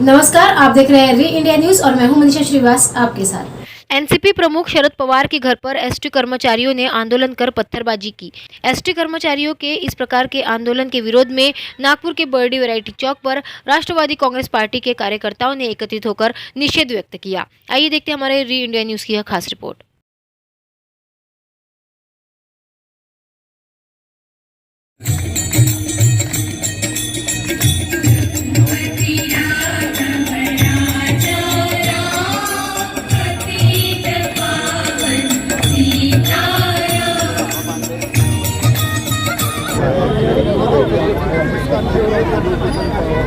नमस्कार, आप देख रहे हैं री इंडिया न्यूज और मैं हूं मनीषा श्रीवास आपके साथ। एनसीपी प्रमुख शरद पवार के घर पर एसटी कर्मचारियों ने आंदोलन कर पत्थरबाजी की। एसटी कर्मचारियों के इस प्रकार के आंदोलन के विरोध में नागपुर के बर्डी वैरायटी चौक पर राष्ट्रवादी कांग्रेस पार्टी के कार्यकर्ताओं ने एकत्रित होकर निषेध व्यक्त किया। आइए देखते हैं हमारे री इंडिया न्यूज की यह खास रिपोर्ट।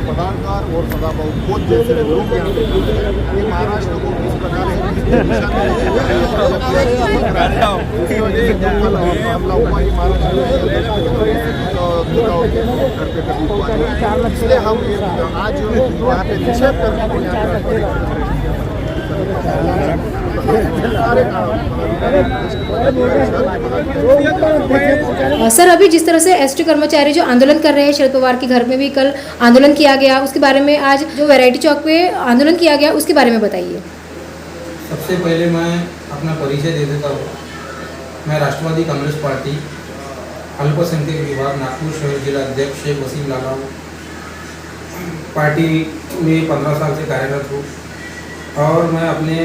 पदार्थ और सदाभाऊ खोज जैसे लोग यहाँ पे ये महाराष्ट्र को किस प्रकार हमला हुआ ये महाराष्ट्र इसलिए हम आज यहाँ पे निषेध करने सर, अभी जिस तरह से एसटी कर्मचारी जो आंदोलन कर रहे हैं, शरद पवार के घर में भी कल आंदोलन किया गया, उसके बारे में आज जो वैरायटी चौक पे आंदोलन किया गया उसके बारे में बताइए। सबसे पहले मैं अपना परिचय दे देता हूँ। मैं राष्ट्रवादी कांग्रेस पार्टी अल्पसंख्यक विभाग नागपुर शहर जिला अध्यक्ष शेख वसीम लाला हूँ। पार्टी में 15 साल से कार्यरत हूँ और मैं अपने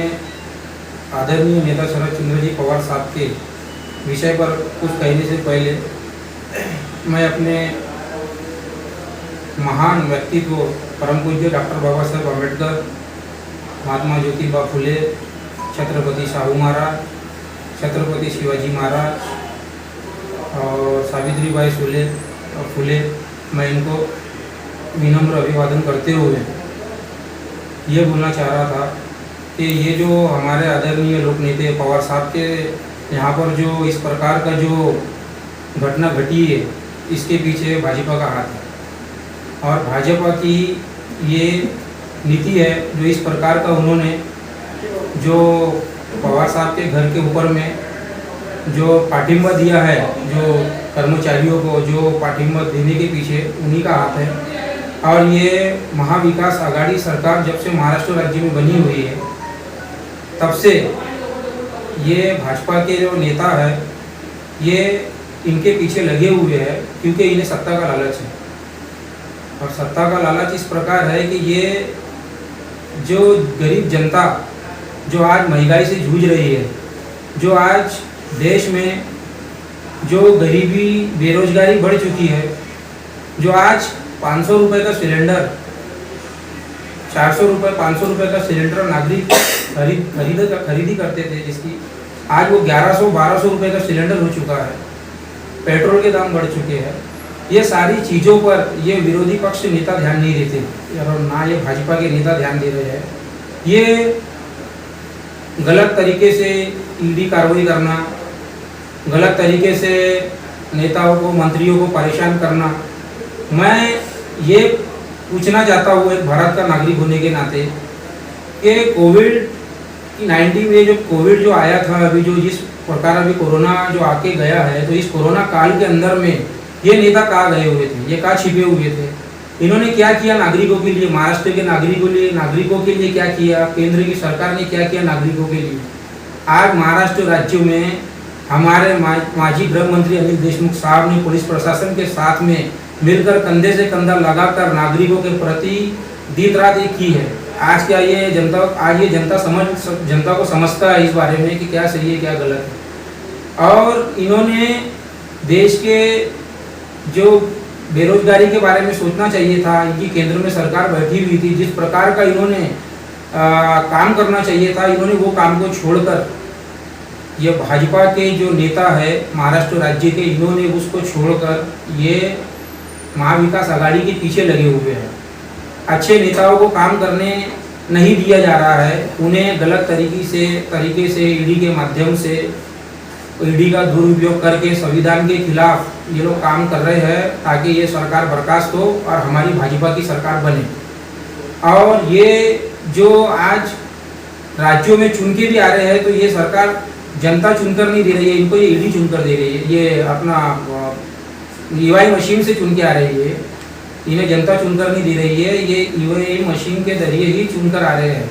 आदरणीय नेता शरद चंद्र जी पवार साहब के विषय पर कुछ कहने से पहले मैं अपने महान व्यक्तित्व परम पूज्य डॉक्टर बाबा साहेब अम्बेडकर, महात्मा ज्योतिबा फुले, छत्रपति शाहू महाराज, छत्रपति शिवाजी महाराज और सावित्रीबाई फुले मैं इनको विनम्र अभिवादन करते हुए ये बोलना चाह रहा था कि ये जो हमारे आदरणीय लोक नेता पवार साहब के यहाँ पर जो इस प्रकार का जो घटना घटी है, इसके पीछे भाजपा का हाथ है और भाजपा की ये नीति है जो इस प्रकार का उन्होंने जो पवार साहब के घर के ऊपर में जो पाठिंबा दिया है, जो कर्मचारियों को जो पाठिंबा देने के पीछे उन्हीं का हाथ है। और ये महाविकास आघाड़ी सरकार जब से महाराष्ट्र राज्य में बनी हुई है तब से ये भाजपा के जो नेता है ये इनके पीछे लगे हुए हैं क्योंकि इन्हें सत्ता का लालच है। और सत्ता का लालच इस प्रकार है कि ये जो गरीब जनता जो आज महंगाई से जूझ रही है, जो आज देश में जो गरीबी बेरोजगारी बढ़ चुकी है, जो आज 500 रुपये का सिलेंडर, 400 रुपये 500 रुपये का सिलेंडर नागरिक खरीदी करते थे, जिसकी आज वो 1100-1200 रुपये का सिलेंडर हो चुका है। पेट्रोल के दाम बढ़ चुके हैं। ये सारी चीज़ों पर ये विरोधी पक्ष नेता ध्यान नहीं देते और ना ये भाजपा के नेता ध्यान दे रहे हैं। ये गलत तरीके से ईडी कार्रवाई करना, गलत तरीके से नेताओं को मंत्रियों को परेशान करना। मैं ये पूछना चाहता हूँ एक भारत का नागरिक होने के नाते कि कोविड-19 में जो कोविड जो आया था, अभी जो जिस प्रकार अभी कोरोना जो आके गया है, तो इस कोरोना काल के अंदर में ये नेता कहाँ गए हुए थे, ये कहाँ छिपे हुए थे, इन्होंने क्या किया नागरिकों के लिए, महाराष्ट्र के नागरिकों के लिए क्या किया, केंद्र की सरकार ने क्या किया नागरिकों के लिए। आज महाराष्ट्र राज्य में हमारे माजी गृह मंत्री अनिल देशमुख साहब ने पुलिस प्रशासन के साथ में मिलकर कंधे से कंधा लगाकर नागरिकों के प्रति दिन रात एक की है। आज ये जनता को समझता है इस बारे में कि क्या सही है क्या गलत है। और इन्होंने देश के जो बेरोजगारी के बारे में सोचना चाहिए था। इनकी केंद्र में सरकार बैठी हुई थी, जिस प्रकार का इन्होंने काम करना चाहिए था, इन्होंने वो काम को छोड़कर ये भाजपा के जो नेता है महाराष्ट्र राज्य के, इन्होंने उसको छोड़कर ये महाविकास आघाड़ी के पीछे लगे हुए हैं। अच्छे नेताओं को काम करने नहीं दिया जा रहा है, उन्हें गलत तरीके से ईडी के माध्यम से ईडी का दुरुपयोग करके संविधान के खिलाफ ये लोग काम कर रहे हैं ताकि ये सरकार बर्खास्त हो और हमारी भाजपा की सरकार बने। और ये जो आज राज्यों में चुन के भी आ रहे हैं तो ये सरकार जनता चुनकर नहीं दे रही है, इनको ये ईडी चुनकर दे रही है, ये अपना ईवाई मशीन से चुन के आ रही है। इन्हें जनता चुनकर नहीं दे रही है, ये ईवीएम मशीन के जरिए ही चुनकर आ रहे हैं।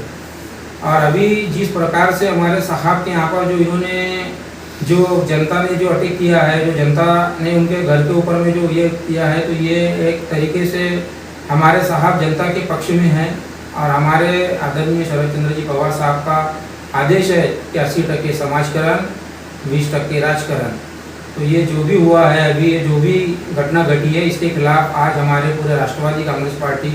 और अभी जिस प्रकार से हमारे साहब के यहाँ पर जो इन्होंने जो जनता ने जो अटैक किया है, जो जनता ने उनके घर के ऊपर में जो ये किया है, तो ये एक तरीके से हमारे साहब जनता के पक्ष में हैं। और हमारे आदरणीय शरद चंद्र जी पवार साहब का आदेश है कि 80% समाजकरण, 20% राजकरण। तो ये जो भी हुआ है अभी, ये जो भी घटना घटी है, इसके खिलाफ आज हमारे पूरे राष्ट्रवादी कांग्रेस पार्टी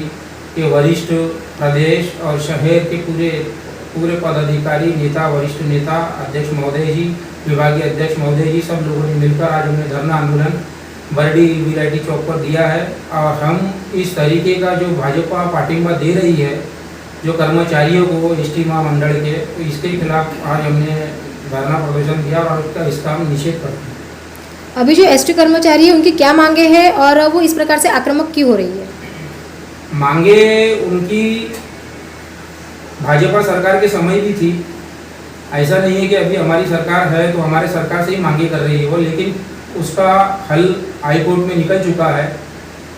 के वरिष्ठ प्रदेश और शहर के पूरे पदाधिकारी, नेता, वरिष्ठ नेता, अध्यक्ष महोदय जी, विभागीय अध्यक्ष महोदय जी, सब लोगों ने मिलकर आज हमने धरना आंदोलन बरडी वीराइटी चौक पर दिया है। और हम इस तरीके का जो भाजपा पार्टिंबा दे रही है जो कर्मचारियों को एसटी महामंडल के, तो इसके खिलाफ आज हमने धरना प्रदर्शन दिया और इसका हम निषेध करते हैं। अभी जो एसटी कर्मचारी है उनकी क्या मांगे हैं और वो इस प्रकार से आक्रामक क्यों हो रही है? मांगे उनकी भाजपा सरकार के समय भी थी, ऐसा नहीं है कि अभी हमारी सरकार है तो हमारे सरकार से ही मांगे कर रही है वो, लेकिन उसका हल हाई कोर्ट में निकल चुका है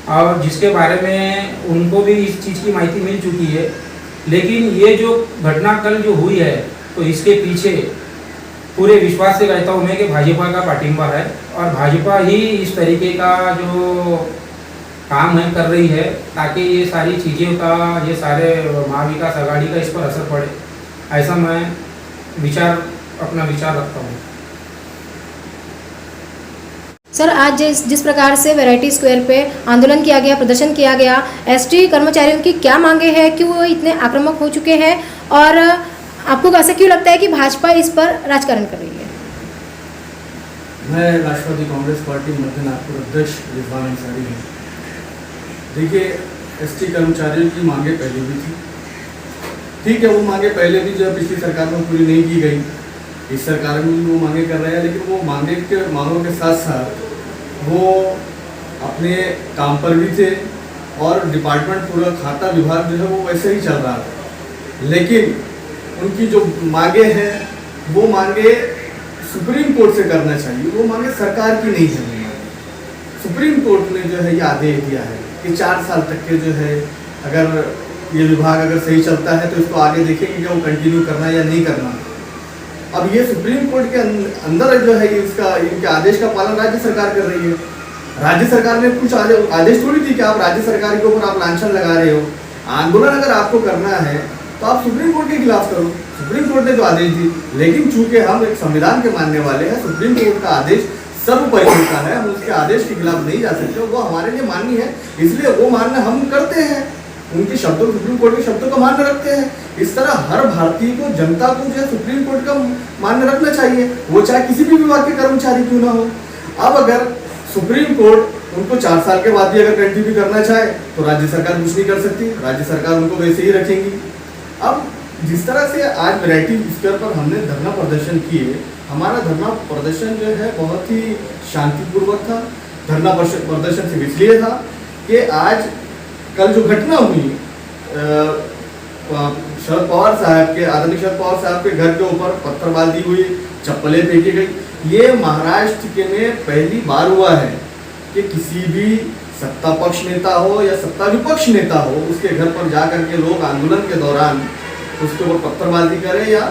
और जिसके बारे में उनको भी इस चीज़ की माहिती मिल चुकी है। लेकिन ये जो घटना कल जो हुई है, तो इसके पीछे पूरे विश्वास से कहता हूँ मैं कि भाजपा का पार्टिंबा है और भाजपा ही इस तरीके का जो काम है कर रही है ताकि ये सारी चीज़ों का, ये सारे महाविकास आघाड़ी का इस पर असर पड़े, ऐसा मैं अपना विचार रखता हूँ। सर, आज जिस प्रकार से वैरायटी स्क्वायर पे आंदोलन किया गया, प्रदर्शन किया गया, एसटी कर्मचारियों की क्या मांगे हैं, क्यों वो इतने आक्रामक हो चुके हैं और आपको ऐसा क्यों लगता है कि भाजपा इस पर राजकारण कर रही है? मैं राष्ट्रवादी कांग्रेस पार्टी मध्य नागपुर अध्यक्ष रिजवान अंसारी हूँ। देखिए, एसटी कर्मचारियों की मांगे पहले भी थी, ठीक है, वो मांगे पहले भी जो पिछली सरकार में पूरी नहीं की गई, इस सरकार में भी वो मांगे कर रहे हैं। लेकिन वो मांगों के साथ साथ वो अपने काम पर भी थे और डिपार्टमेंट पूरा खाता विभाग जो है वो वैसे ही चल रहा था। लेकिन उनकी जो मांगे हैं वो मांगे सुप्रीम कोर्ट से करना चाहिए, वो मांगे सरकार की नहीं है। सुप्रीम कोर्ट ने जो है ये आदेश दिया है कि 4 साल तक के जो है अगर ये विभाग अगर सही चलता है तो इसको आगे देखेंगे कि वो कंटिन्यू करना या नहीं करना। अब ये सुप्रीम कोर्ट के अंदर जो है इसका इनके आदेश का पालन राज्य सरकार कर रही है। राज्य सरकार ने कुछ आदेश थोड़ी थी कि आप राज्य सरकार के ऊपर आप लांछन लगा रहे हो। आंदोलन अगर आपको करना है तो आप सुप्रीम कोर्ट के खिलाफ करो, सुप्रीम कोर्ट ने जो आदेश दी। लेकिन चूंकि हम एक संविधान के मानने वाले हैं, सुप्रीम कोर्ट का आदेश सर्वोपरि होता है, हम उसके आदेश के खिलाफ नहीं जा सकते, वो हमारे लिए माननीय है, इसलिए वो मानना हम करते हैं, उनके शब्दों, सुप्रीम कोर्ट के शब्दों का मान्य रखते हैं। इस तरह हर भारतीय को, जनता को जो है सुप्रीम कोर्ट का मान्य रखना चाहिए, वो चाहे किसी भी विभाग के कर्मचारी क्यों ना हो। अब अगर सुप्रीम कोर्ट उनको 4 साल के बाद भी अगर कंटिन्यू करना चाहे तो राज्य सरकार कुछ नहीं कर सकती, राज्य सरकार उनको वैसे ही रखेंगी। अब जिस तरह से आज वैरायटी स्क्वायर पर हमने धरना प्रदर्शन किए, हमारा धरना प्रदर्शन जो है बहुत ही शांतिपूर्वक था। धरना प्रदर्शन से इसलिए था कि आज कल जो घटना हुई शरद पवार साहब के, आदरणीय शरद पवार साहब के घर के ऊपर पत्थरबाजी हुई, चप्पलें फेंकी गई, ये महाराष्ट्र के में पहली बार हुआ है कि किसी भी सत्ता पक्ष नेता हो या सत्ता विपक्ष नेता हो, उसके घर पर जाकर के लोग आंदोलन के दौरान उसके ऊपर पत्थरबाजी करें या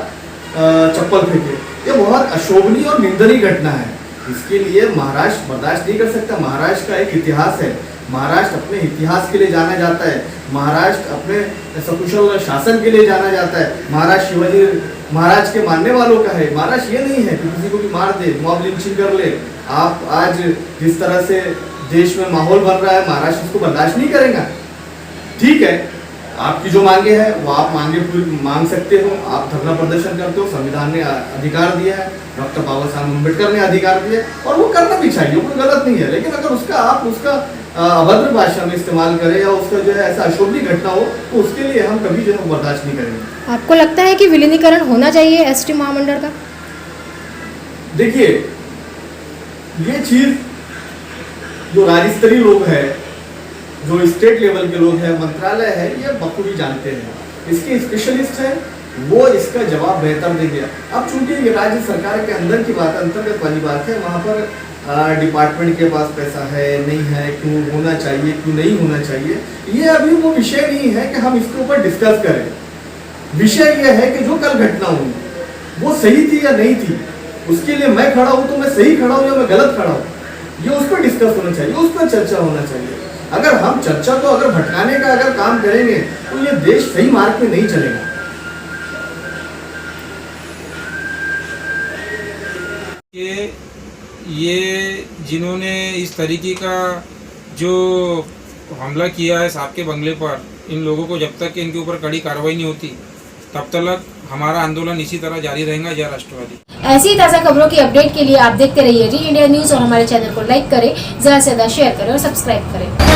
चप्पल फेंके। ये बहुत अशोभनीय और निंदनीय घटना है। इसके लिए महाराष्ट्र बर्दाश्त नहीं कर सकता। महाराष्ट्र का एक इतिहास है, महाराष्ट्र अपने इतिहास के लिए जाना जाता है, महाराष्ट्र अपने सकुशल शासन के लिए जाना जाता है। महाराष्ट्र शिवाजी महाराज के मानने वालों का है। महाराष्ट्र ये नहीं है कि किसी को भी मार दे, मॉब लिंचिंग कर ले। आप आज जिस तरह से देश में माहौल बन रहा है, महाराष्ट्र इसको बर्दाश्त नहीं करेगा। ठीक है, आपकी जो मांगे हैं वो आप मांग सकते हो, आप धरना प्रदर्शन करते हो, संविधान ने अधिकार दिया है, डॉक्टर बाबा साहब अम्बेडकर ने अधिकार दिया और वो करना भी चाहिए, कोई गलत नहीं है। लेकिन अगर आप उसका अभद्र भाषा में इस्तेमाल करें या उसका जो है ऐसा अशोभनीय घटना हो तो उसके लिए हम कभी जो है बर्दाश्त नहीं करेंगे। आपको लगता है कि विलीनीकरण होना चाहिए एसटी महामंडल का? देखिए, ये चीज जो राज्य स्तरीय लोग हैं, जो स्टेट लेवल के लोग हैं, मंत्रालय है, ये बखूबी जानते हैं। इसके स्पेशलिस्ट हैं, वो इसका जवाब बेहतर देंगे। अब चूंकि ये राज्य सरकार के अंदर की बात, अंतर्गत वाली बात है, वहाँ पर डिपार्टमेंट के पास पैसा है नहीं है, क्यों होना चाहिए क्यों नहीं होना चाहिए, ये अभी वो विषय नहीं है कि हम इसके ऊपर डिस्कस करें। विषय ये है कि जो कल घटना हुई वो सही थी या नहीं थी, उसके लिए मैं खड़ा हूँ तो मैं सही खड़ा हूँ या मैं गलत खड़ा हूँ, ये उस पर डिस्कस होना चाहिए, उस पर चर्चा होना चाहिए। अगर हम चर्चा को अगर भटकाने का अगर काम करेंगे तो ये देश सही मार्ग पे नहीं चलेगा। ये जिन्होंने इस तरीके का जो हमला किया है साहब के बंगले पर, इन लोगों को जब तक इनके ऊपर कड़ी कार्रवाई नहीं होती तब तक हमारा आंदोलन इसी तरह जारी रहेगा। जय राष्ट्रवादी। ऐसी ही ताज़ा खबरों की अपडेट के लिए आप देखते रहिए री इंडिया न्यूज़ और हमारे चैनल को लाइक करें, ज़्यादा से ज़्यादा शेयर करें और सब्सक्राइब करें।